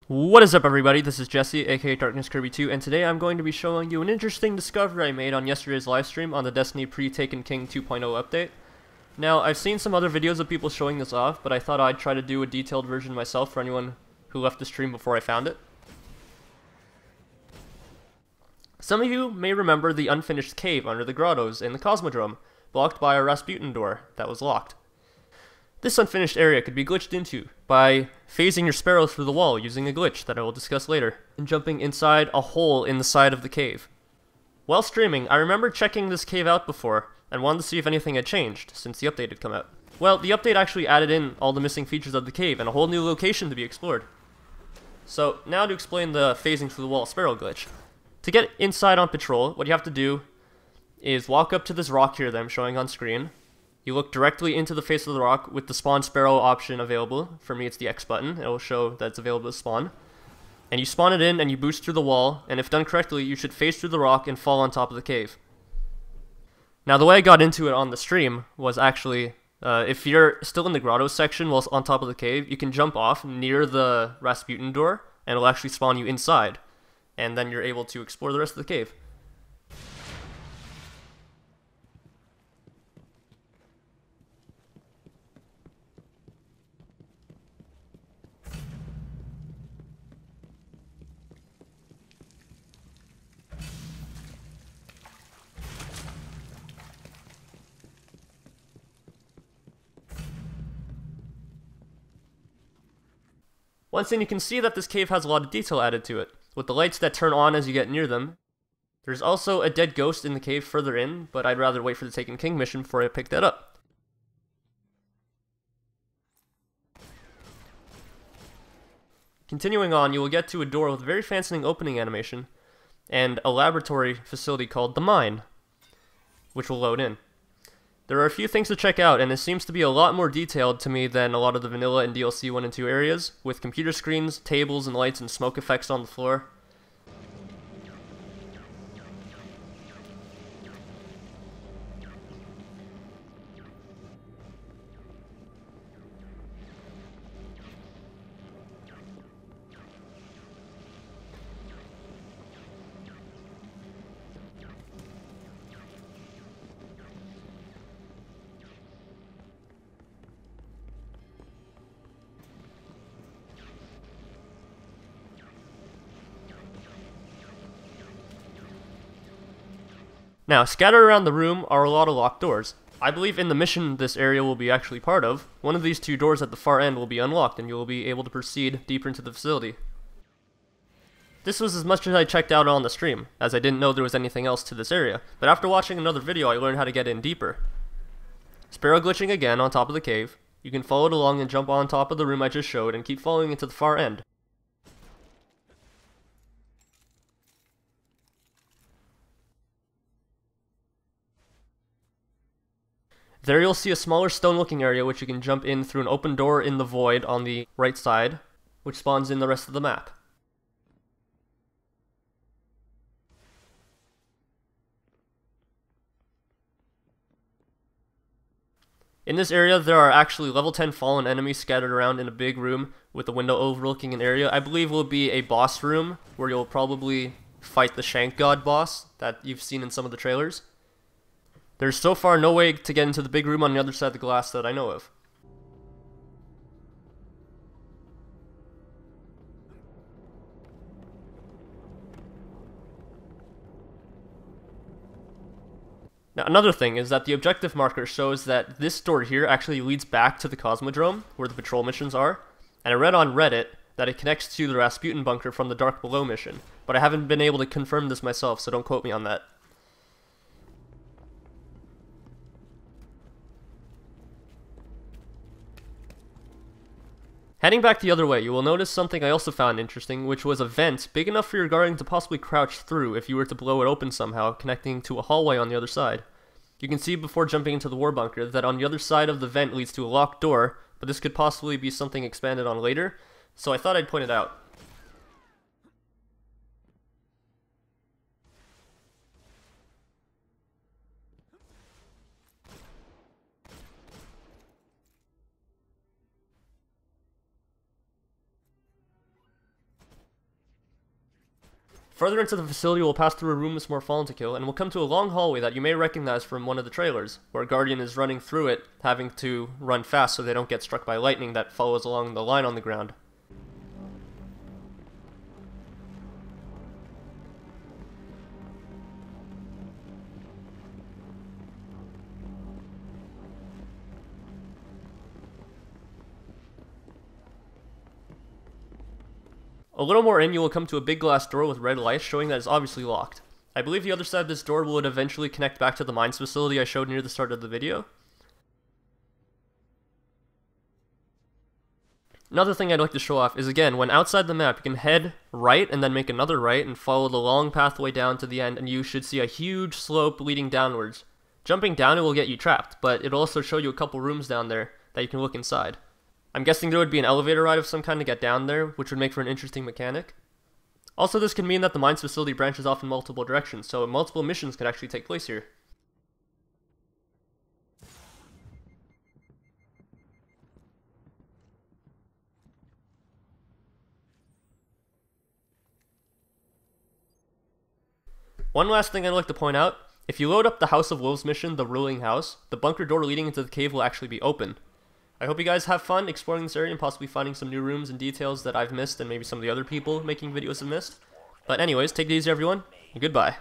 What is up, everybody? This is Jesse, aka Darkness Kirby 2, and today I'm going to be showing you an interesting discovery I made on yesterday's livestream on the Destiny Pre-Taken King 2.0 update. Now, I've seen some other videos of people showing this off, but I thought I'd try to do a detailed version myself for anyone who left the stream before I found it. Some of you may remember the unfinished cave under the grottos in the Cosmodrome, blocked by a Rasputin door that was locked. This unfinished area could be glitched into by phasing your sparrow through the wall using a glitch that I will discuss later, and jumping inside a hole in the side of the cave. While streaming, I remember checking this cave out before, and wanted to see if anything had changed since the update had come out. Well, the update actually added in all the missing features of the cave and a whole new location to be explored. So, now to explain the phasing through the wall sparrow glitch. To get inside on patrol, what you have to do is walk up to this rock here that I'm showing on screen. You look directly into the face of the rock with the spawn sparrow option available. For me, it's the X button. It will show that it's available to spawn. And you spawn it in and you boost through the wall, and if done correctly, you should phase through the rock and fall on top of the cave. Now, the way I got into it on the stream was actually, if you're still in the grotto section while on top of the cave, you can jump off near the Rasputin door, and it'll actually spawn you inside. And then you're able to explore the rest of the cave. Once in, you can see that this cave has a lot of detail added to it, with the lights that turn on as you get near them. There's also a dead ghost in the cave further in, but I'd rather wait for the Taken King mission before I pick that up. Continuing on, you will get to a door with a very fascinating opening animation, and a laboratory facility called the Mine, which will load in. There are a few things to check out, and it seems to be a lot more detailed to me than a lot of the vanilla and DLC 1 and 2 areas, with computer screens, tables, and lights and smoke effects on the floor. Now, scattered around the room are a lot of locked doors. I believe in the mission this area will be actually part of, one of these two doors at the far end will be unlocked and you will be able to proceed deeper into the facility. This was as much as I checked out on the stream, as I didn't know there was anything else to this area, but after watching another video I learned how to get in deeper. Sparrow glitching again on top of the cave, you can follow it along and jump on top of the room I just showed and keep following it to the far end. There you'll see a smaller stone-looking area which you can jump in through an open door in the void on the right side, which spawns in the rest of the map. In this area, there are actually level 10 fallen enemies scattered around in a big room with a window overlooking an area I believe will be a boss room where you'll probably fight the Shank God boss that you've seen in some of the trailers. There's so far no way to get into the big room on the other side of the glass that I know of. Now, another thing is that the objective marker shows that this door here actually leads back to the Cosmodrome, where the patrol missions are, and I read on Reddit that it connects to the Rasputin bunker from the Dark Below mission, but I haven't been able to confirm this myself, so don't quote me on that. Heading back the other way, you will notice something I also found interesting, which was a vent big enough for your guardian to possibly crouch through if you were to blow it open somehow, connecting to a hallway on the other side. You can see before jumping into the war bunker that on the other side of the vent leads to a locked door, but this could possibly be something expanded on later, so I thought I'd point it out. Further into the facility, we'll pass through a room with some more Fallen to kill, and we'll come to a long hallway that you may recognize from one of the trailers, where a Guardian is running through it, having to run fast so they don't get struck by lightning that follows along the line on the ground. A little more in, you will come to a big glass door with red lights showing that it's obviously locked. I believe the other side of this door will eventually connect back to the mines facility I showed near the start of the video. Another thing I'd like to show off is, again, when outside the map, you can head right and then make another right and follow the long pathway down to the end, and you should see a huge slope leading downwards. Jumping down it will get you trapped, but it'll also show you a couple rooms down there that you can look inside. I'm guessing there would be an elevator ride of some kind to get down there, which would make for an interesting mechanic. Also, this can mean that the mines facility branches off in multiple directions, so multiple missions could actually take place here. One last thing I'd like to point out, if you load up the House of Wolves mission, the ruling house, the bunker door leading into the cave will actually be open. I hope you guys have fun exploring this area and possibly finding some new rooms and details that I've missed and maybe some of the other people making videos have missed. But anyways, take it easy everyone, and goodbye.